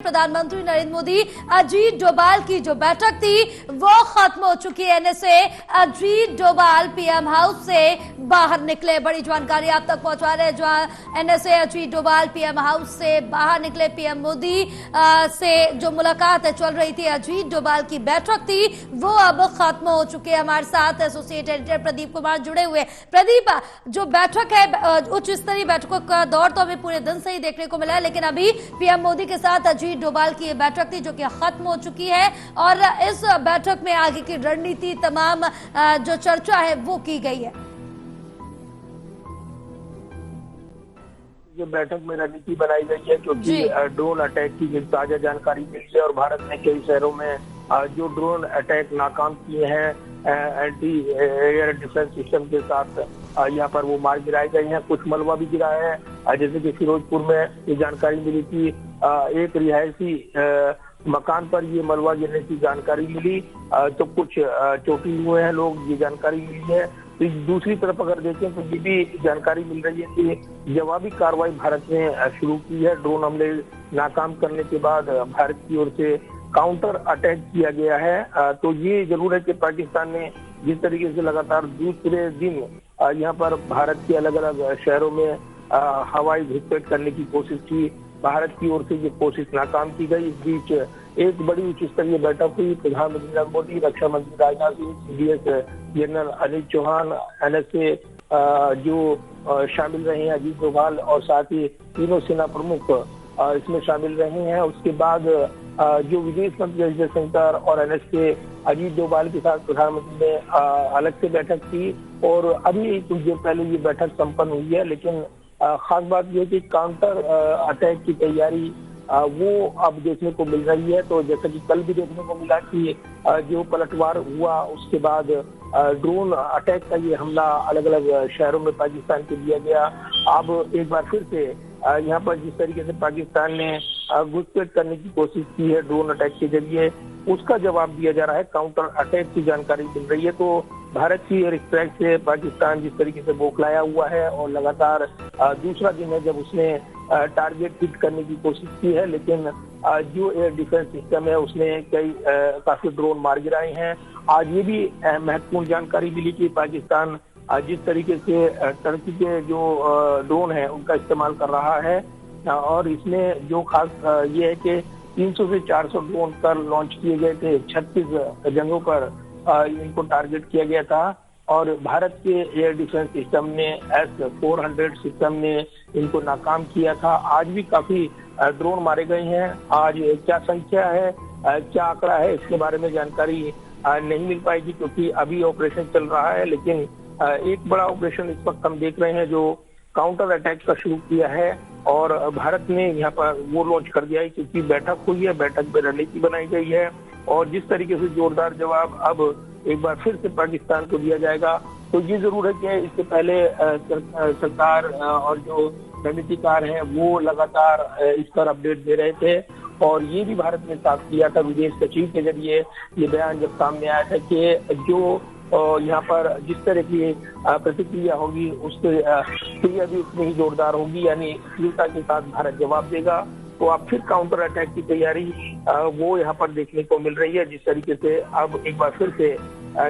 प्रधानमंत्री नरेंद्र मोदी अजीत डोभाल की जो बैठक थी वो खत्म हो चुकी है। NSA Ajit Doval PM house से बाहर निकले। बड़ी जानकारी आप तक पहुंचा रहे हैं। NSA Ajit Doval PM house से बाहर निकले। पीएम मोदी से जो मुलाकात चल रही थी, अजीत डोभाल की बैठक थी, वो अब खत्म हो चुकी है। हमारे साथ एसोसिएट एडिटर प्रदीप कुमार जुड़े हुए। प्रदीप, जो बैठक है, उच्च स्तरीय बैठकों का दौर तो हमें पूरे दिन से ही देखने को मिला है, लेकिन अभी पीएम मोदी के साथ अजीत डोभाल की बैठक थी जो कि खत्म हो चुकी है और इस बैठक में आगे की रणनीति, तमाम जो चर्चा है वो की गई है। ये बैठक में रणनीति बनाई गई है क्योंकि ड्रोन अटैक की ताजा जानकारी मिली है और भारत ने कई शहरों में जो ड्रोन अटैक नाकाम किए हैं एंटी एयर डिफेंस सिस्टम के साथ, यहाँ पर वो मार गिराए गए हैं। कुछ मलबा भी गिरा है। जैसे कि फिरोजपुर में ये जानकारी मिली थी, एक रिहायशी मकान पर ये मलबा गिरने की जानकारी मिली, तो कुछ चोटिल हुए हैं लोग, ये जानकारी मिली है। तो दूसरी तरफ अगर देखें तो ये भी जानकारी मिल रही है कि जवाबी कार्रवाई भारत ने शुरू की है। ड्रोन हमले नाकाम करने के बाद भारत की ओर से काउंटर अटैक किया गया है। तो ये जरूर है कि पाकिस्तान ने जिस तरीके से लगातार दूसरे दिन यहाँ पर भारत के अलग अलग शहरों में हवाई घुसपैठ करने की कोशिश की, भारत की ओर से ये कोशिश नाकाम की गई। इस बीच एक बड़ी उच्च स्तरीय बैठक हुई। प्रधानमंत्री नरेंद्र मोदी, रक्षा मंत्री Rajnath Singh, CDS general Anil Chauhan, NSA जो शामिल रहे हैं अजीत डोभाल, और साथ ही तीनों सेना प्रमुख इसमें शामिल रहे हैं। उसके बाद जो विदेश मंत्री एस जयशंकर और एनएसए अजीत डोभाल के साथ प्रधानमंत्री ने अलग से बैठक की और अभी कुछ देर पहले ये बैठक संपन्न हुई है। लेकिन खास बात यह कि काउंटर अटैक की तैयारी वो अब देखने को मिल रही है। तो जैसा कि कल भी देखने को मिला कि जो पलटवार हुआ उसके बाद ड्रोन अटैक का ये हमला अलग अलग शहरों में पाकिस्तान के दिया गया। अब एक बार फिर से यहाँ पर जिस तरीके से पाकिस्तान ने घुसपैठ करने की कोशिश की है ड्रोन अटैक के जरिए, उसका जवाब दिया जा रहा है। काउंटर अटैक की जानकारी मिल रही है। तो भारत की एयर स्ट्राइक से पाकिस्तान जिस तरीके से बौखलाया हुआ है और लगातार दूसरा दिन है जब उसने टारगेट हिट करने की कोशिश की है, लेकिन जो एयर डिफेंस सिस्टम है उसने काफी ड्रोन मार गिराए हैं। आज ये भी महत्वपूर्ण जानकारी मिली कि पाकिस्तान जिस तरीके से टर्की के जो ड्रोन है उनका इस्तेमाल कर रहा है, और इसमें जो खास ये है कि 300 से 400 ड्रोन कर लॉन्च किए गए थे। 36 जगहों पर इनको टारगेट किया गया था और भारत के एयर डिफेंस सिस्टम ने S-400 सिस्टम ने इनको नाकाम किया था। आज भी काफी ड्रोन मारे गए हैं। आज क्या संख्या है, क्या आंकड़ा है, इसके बारे में जानकारी नहीं मिल पाएगी क्योंकि अभी ऑपरेशन चल रहा है। लेकिन एक बड़ा ऑपरेशन इस वक्त हम देख रहे हैं जो काउंटर अटैक का शुरू किया है और भारत ने यहाँ पर वो लॉन्च कर दिया है क्योंकि बैठक हुई है, बैठक में रणनीति बनाई गई है और जिस तरीके से जोरदार जवाब अब एक बार फिर से पाकिस्तान को दिया जाएगा। तो ये जरूर है कि इससे पहले सरकार और जो रणनीतिकार हैं वो लगातार इस पर अपडेट दे रहे थे और ये भी भारत ने साफ किया था विदेश सचिव के जरिए। ये बयान जब सामने आया था कि जो यहाँ पर जिस तरह की प्रतिक्रिया होगी उससे क्रिया भी उतनी ही जोरदार होगी, यानी तीव्रता के साथ भारत जवाब देगा। तो अब फिर काउंटर अटैक की तैयारी वो यहाँ पर देखने को मिल रही है। जिस तरीके से अब एक बार फिर से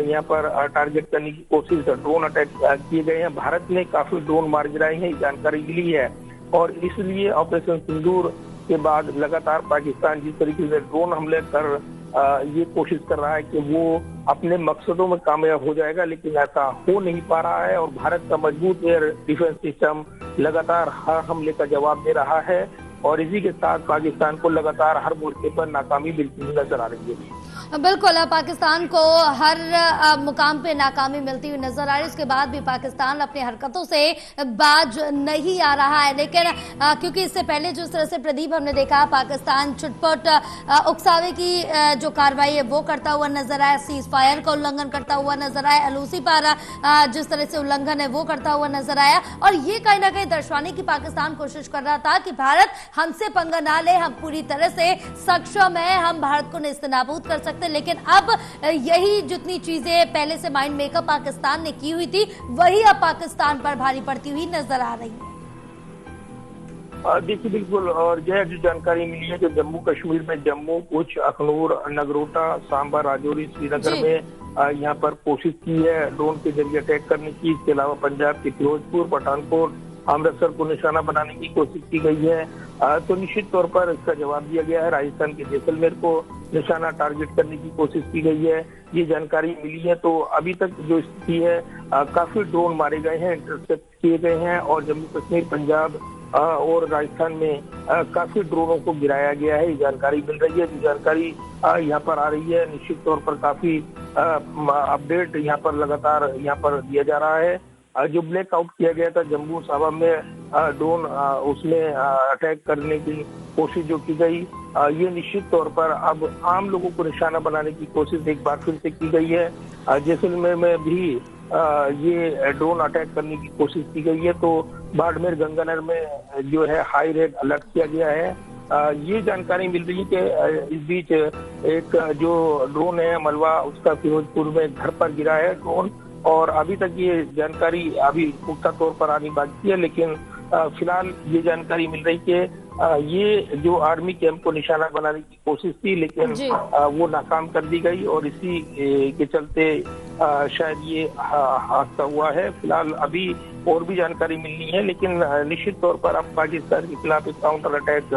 यहाँ पर टारगेट करने की कोशिश, ड्रोन अटैक किए गए हैं। भारत ने काफी ड्रोन मार गिराए हैं, जानकारी मिली है और इसलिए ऑपरेशन सिंदूर के बाद लगातार पाकिस्तान जिस तरीके से ड्रोन हमले कर ये कोशिश कर रहा है कि वो अपने मकसदों में कामयाब हो जाएगा, लेकिन ऐसा हो नहीं पा रहा है और भारत का मजबूत एयर डिफेंस सिस्टम लगातार हर हमले का जवाब दे रहा है और इसी के साथ पाकिस्तान को लगातार हर मोर्चे पर नाकामी मिलती हुई नजर आ रही है। बिल्कुल, पाकिस्तान को हर मुकाम पे नाकामी मिलती हुई नजर आ रही है। उसके बाद भी पाकिस्तान अपनी हरकतों से बाज नहीं आ रहा है। लेकिन क्योंकि इससे पहले जिस तरह से प्रदीप हमने देखा पाकिस्तान छुटपुट उकसावे की जो कार्रवाई है वो करता हुआ नजर आया, सीज फायर का उल्लंघन करता हुआ नजर आया, एलओसी पर जिस तरह से उल्लंघन है वो करता हुआ नजर आया और ये कहीं ना कहीं दर्शाने की पाकिस्तान कोशिश कर रहा था कि भारत हमसे पंगा ना ले, हम पूरी तरह से सक्षम है, हम भारत को नेस्तनाबूद कर सकते। लेकिन अब यही जितनी चीजें पहले से माइंड मेकअप पाकिस्तान ने की हुई थी वही अब पाकिस्तान पर भारी पड़ती हुई नजर आ रही है। देखिए बिल्कुल, और यह जो जानकारी मिली है कि जम्मू कश्मीर में जम्मू, पुंछ, अखनूर, नगरोटा, सांबा, राजौरी, श्रीनगर जी। में यहाँ पर कोशिश की है ड्रोन के जरिए अटैक करने की। इसके अलावा पंजाब के फिरोजपुर, पठानकोट, अमृतसर को निशाना बनाने की कोशिश की गई है। तो निश्चित तौर पर इसका जवाब दिया गया है। राजस्थान के जैसलमेर को निशाना टारगेट करने की कोशिश की गई है, ये जानकारी मिली है। तो अभी तक जो स्थिति है, काफी ड्रोन मारे गए हैं, इंटरसेप्ट किए गए हैं, और जम्मू कश्मीर, पंजाब और राजस्थान में काफी ड्रोनों को गिराया गया है, ये जानकारी मिल रही है। जो जानकारी यहाँ पर आ रही है, निश्चित तौर पर काफी अपडेट यहाँ पर लगातार यहाँ पर दिया जा रहा है। जो ब्लैकआउट किया गया था जम्मू सावा में ड्रोन, उसमें अटैक करने की कोशिश जो की गई, ये निश्चित तौर पर अब आम लोगों को निशाना बनाने की कोशिश एक बार फिर से की गई है। जैसलमेर में भी ये ड्रोन अटैक करने की कोशिश की गई है। तो बाड़मेर, गंगानगर में जो है हाई रेड अलर्ट किया गया है। ये जानकारी मिल रही है कि इस बीच एक जो ड्रोन है मलवा, उसका फिरोजपुर में घर पर गिरा है ड्रोन, और अभी तक ये जानकारी अभी पुख्ता तौर पर आनी बाकी है। लेकिन फिलहाल ये जानकारी मिल रही है कि ये जो आर्मी कैंप को निशाना बनाने की कोशिश थी, लेकिन वो नाकाम कर दी गई, और इसी के चलते शायद ये हादसा हुआ है। फिलहाल अभी और भी जानकारी मिलनी है, लेकिन निश्चित तौर पर अब पाकिस्तान के खिलाफ एक काउंटर अटैक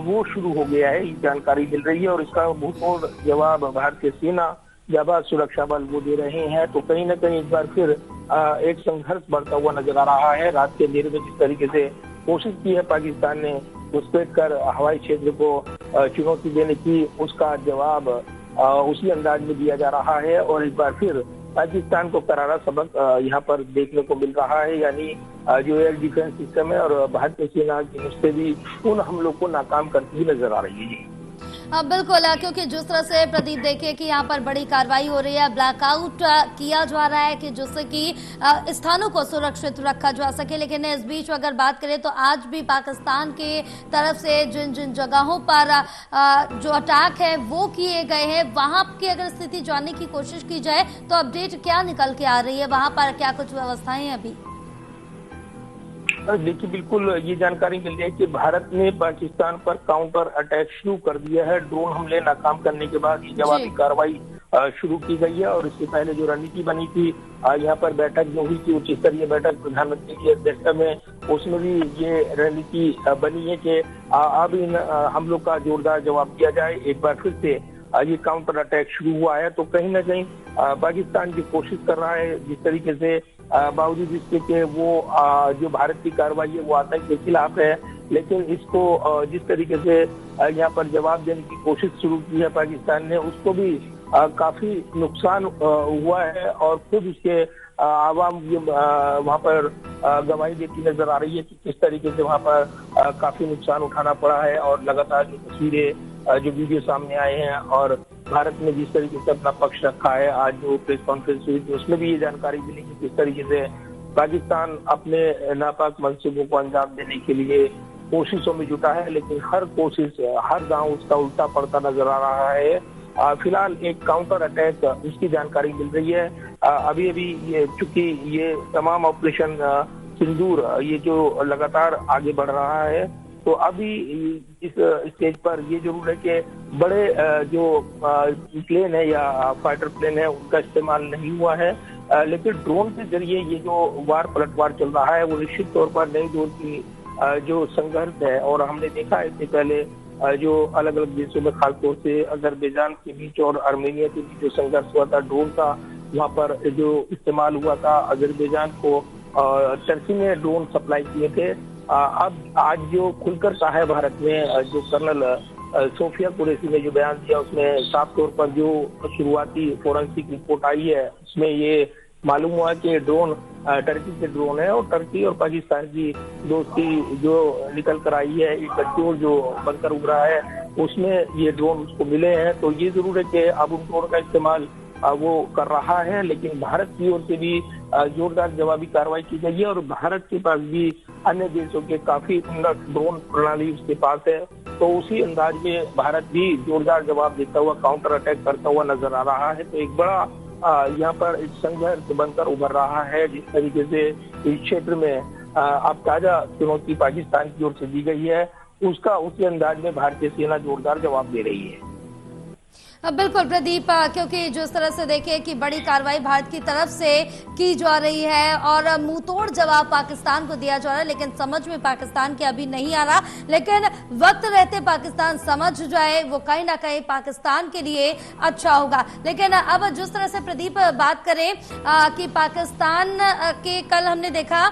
वो शुरू हो गया है, ये जानकारी मिल रही है। और इसका मुंहतोड़ जवाब भारतीय सेना, जाबाज सुरक्षा बल वो दे रहे हैं। तो कहीं ना कहीं एक बार फिर एक संघर्ष बढ़ता हुआ नजर आ रहा है। रात के अंधेरे में जिस तरीके से कोशिश की है पाकिस्तान ने घुसपैठ कर हवाई क्षेत्र को चुनौती देने की, उसका जवाब उसी अंदाज में दिया जा रहा है। और एक बार फिर पाकिस्तान को करारा सबक यहाँ पर देखने को मिल रहा है, यानी जो एयर डिफेंस सिस्टम है और भारतीय सेना की मुस्तैदी उन हमलों को नाकाम करती हुई नजर आ रही है। बिल्कुल, क्योंकि जिस तरह से प्रदीप देखिए कि यहाँ पर बड़ी कार्रवाई हो रही है, ब्लैकआउट किया जा रहा है कि जिससे कि स्थानों को सुरक्षित रखा जा सके। लेकिन इस बीच अगर बात करें तो आज भी पाकिस्तान के तरफ से जिन जिन जगहों पर जो अटैक है वो किए गए हैं, वहां की अगर स्थिति जानने की कोशिश की जाए तो अपडेट क्या निकल के आ रही है, वहां पर क्या कुछ व्यवस्थाएं हैं अभी? देखिए बिल्कुल, ये जानकारी मिल रही है कि भारत ने पाकिस्तान पर काउंटर अटैक शुरू कर दिया है। ड्रोन हमले नाकाम करने के बाद ये जवाबी कार्रवाई शुरू की गई है। और इससे पहले जो रणनीति बनी थी, यहाँ पर बैठक जो हुई थी, उच्च स्तरीय बैठक प्रधानमंत्री की अध्यक्षता में, उसमें भी ये रणनीति बनी है कि अब इन हमलों का जोरदार जवाब दिया जाए। एक बार फिर से ये काउंटर अटैक शुरू हुआ है। तो कहीं ना कहीं पाकिस्तान की कोशिश कर रहा है, जिस तरीके से बावजूद इसके कि वो जो भारत की कार्रवाई है वो आतंक के खिलाफ है, लेकिन इसको जिस तरीके से यहाँ पर जवाब देने की कोशिश शुरू की है पाकिस्तान ने, उसको भी काफी नुकसान हुआ है। और खुद उसके आवाम ये वहाँ पर गवाही देती नजर आ रही है कि किस तरीके से वहाँ पर काफी नुकसान उठाना पड़ा है। और लगातार जो तस्वीरें, जो वीडियो सामने आए हैं, और भारत ने जिस तरीके से अपना पक्ष रखा है, आज जो प्रेस कॉन्फ्रेंस हुई थी उसमें भी ये जानकारी मिली कि किस तरीके से पाकिस्तान अपने नापाक मंसूबों को अंजाम देने के लिए कोशिशों में जुटा है। लेकिन हर कोशिश, हर गांव उसका उल्टा पड़ता नजर आ रहा है। फिलहाल एक काउंटर अटैक, इसकी जानकारी मिल रही है। अभी अभी ये चूंकि ये तमाम ऑपरेशन सिंदूर ये जो लगातार आगे बढ़ रहा है, तो अभी इस स्टेज पर ये जरूर है कि बड़े जो प्लेन है या फाइटर प्लेन है उनका इस्तेमाल नहीं हुआ है। लेकिन ड्रोन के जरिए ये जो वार पलटवार चल रहा है वो निश्चित तौर पर नई दौर की जो संघर्ष है। और हमने देखा इससे पहले जो अलग अलग देशों में, खासतौर से अजरबैजान के बीच और आर्मेनिया के बीच जो संघर्ष हुआ था ड्रोन का, वहाँ पर जो इस्तेमाल हुआ था, अजरबैजान को टर्की ने ड्रोन सप्लाई किए थे। अब आज जो खुलकर कहा है भारत में, जो कर्नल सोफिया कुरैशी ने जो बयान दिया, उसमें साफ तौर पर जो शुरुआती फोरेंसिक रिपोर्ट आई है उसमें ये मालूम हुआ कि ड्रोन टर्की के ड्रोन है। और टर्की और पाकिस्तान की दोस्ती जो निकल कर आई है, एक गठजोड़ जो बनकर उभरा है, उसमें ये ड्रोन उसको मिले हैं। तो ये जरूर है कि अब उन ड्रोन का इस्तेमाल वो कर रहा है। लेकिन भारत की ओर से भी जोरदार जवाबी कार्रवाई की गई है। और भारत के पास भी अन्य देशों के काफी उन्नत ड्रोन प्रणाली उसके पास है। तो उसी अंदाज में भारत भी जोरदार जवाब देता हुआ, काउंटर अटैक करता हुआ नजर आ रहा है। तो एक बड़ा यहाँ पर एक संघर्ष बनकर उभर रहा है। जिस तरीके से इस क्षेत्र में अब ताजा चुनौती पाकिस्तान की ओर से दी गई है, उसका उसी अंदाज में भारतीय सेना जोरदार जवाब दे रही है। बिल्कुल प्रदीप, क्योंकि जिस तरह से देखिए कि बड़ी कार्रवाई भारत की तरफ से की जा रही है और मुंह तोड़ जवाब पाकिस्तान को दिया जा रहा है, लेकिन समझ में पाकिस्तान के अभी नहीं आ रहा। लेकिन वक्त रहते पाकिस्तान समझ जाए, वो कहीं ना कहीं पाकिस्तान के लिए अच्छा होगा। लेकिन अब जिस तरह से प्रदीप बात करें कि पाकिस्तान के कल हमने देखा